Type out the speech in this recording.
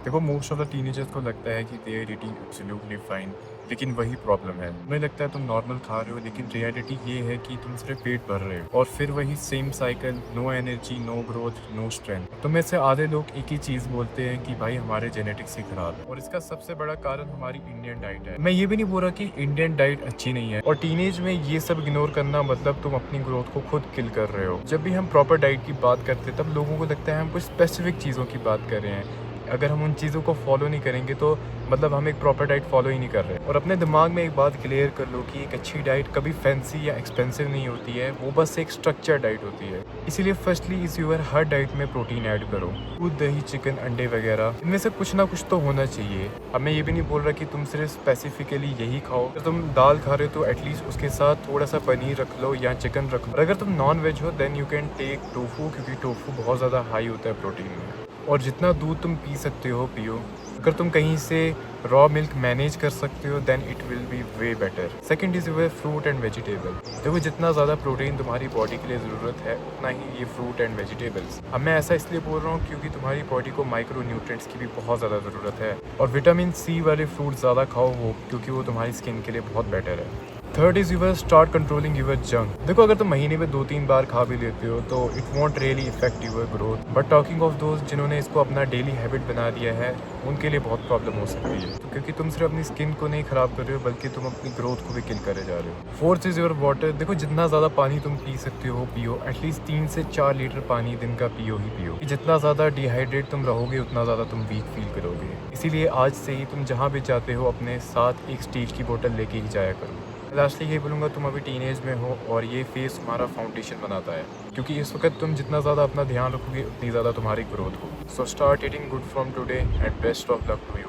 देखो most of the teenagers को लगता है कि they are eating absolutely fine, लेकिन वही प्रॉब्लम है। तुम्हें लगता है तुम नॉर्मल खा रहे हो, लेकिन रियलिटी ये है कि तुम सिर्फ पेट भर रहे हो और फिर वही same cycle, no energy, no growth, no strength. तुम में से आधे लोग एक ही चीज बोलते हैं कि भाई हमारे जेनेटिक्स ही खराब है, और इसका सबसे बड़ा कारण हमारी इंडियन डाइट है। मैं ये भी नहीं बोल रहा कि इंडियन डाइट अच्छी नहीं है, और टीनेज में ये सब इग्नोर करना मतलब तुम अपनी ग्रोथ को खुद किल कर रहे हो। जब भी हम प्रॉपर डाइट की बात करते हैं तब लोगों को लगता है हम कुछ स्पेसिफिक चीज़ों की बात कर रहे हैं। अगर हम उन चीज़ों को फॉलो नहीं करेंगे तो मतलब हम एक प्रॉपर डाइट फॉलो ही नहीं कर रहे। और अपने दिमाग में एक बात क्लियर कर लो कि एक अच्छी डाइट कभी फैंसी या एक्सपेंसिव नहीं होती है, वो बस एक स्ट्रक्चर डाइट होती है। इसीलिए फर्स्टली इस यूर हर डाइट में प्रोटीन ऐड करो, दूध, दही, चिकन, अंडे वगैरह, इनमें से कुछ ना कुछ तो होना चाहिए। अब मैं ये भी नहीं बोल रहा कि तुम सिर्फ स्पेसिफिकली यही खाओ। अगर तुम दाल खा रहे हो तो एटलीस्ट उसके साथ थोड़ा सा पनीर रख लो या चिकन रख लो। और अगर तुम नॉन वेज हो then you can take tofu, क्योंकि टोफू बहुत ज़्यादा हाई होता है प्रोटीन में। और जितना दूध तुम पी सकते हो पियो। अगर तुम कहीं से रॉ मिल्क मैनेज कर सकते हो then it will be way better. Second is way fruit and vegetable. देखो जितना ज़्यादा प्रोटीन तुम्हारी बॉडी के लिए ज़रूरत है उतना ही ये फ्रूट एंड वेजिटेबल्स। अब मैं ऐसा इसलिए बोल रहा हूँ क्योंकि तुम्हारी बॉडी को माइक्रो न्यूट्रिएंट्स की भी बहुत ज़्यादा ज़रूरत है, और विटामिन सी वाले फ्रूट ज़्यादा खाओ वो, क्योंकि वो तुम्हारी स्किन के लिए बहुत बेटर है। Third is your start controlling your junk. देखो अगर तुम महीने में 2-3 बार खा भी लेते हो तो it won't really effect your growth, but talking of दोस्त जिन्होंने इसको अपना डेली हैबिट बना दिया है उनके लिए बहुत प्रॉब्लम हो सकती है, तो क्योंकि तुम सिर्फ अपनी स्किन को नहीं खराब कर रहे हो बल्कि तुम अपनी ग्रोथ को भी किल करे जा रहे हो। Fourth is your water. देखो जितना ज़्यादा पानी तुम पी सकते हो पियो, एटलीस्ट 3 से 4 लीटर पानी दिन का पियो ही पियो। जितना ज़्यादा डिहाइड्रेट तुम रहोगे उतना ज़्यादा तुम वीक फील करोगे। इसीलिए आज से ही तुम जहाँ भी जाते हो अपने साथ एक स्टील की बोतल लेके ही जाया करो। लास्टली ये बोलूँगा, तुम अभी टीनेज में हो और ये फेस तुम्हारा फाउंडेशन बनाता है, क्योंकि इस वक्त तुम जितना ज़्यादा अपना ध्यान रखोगे उतनी ज़्यादा तुम्हारी ग्रोथ हो। So start eating good from today and best of luck to you.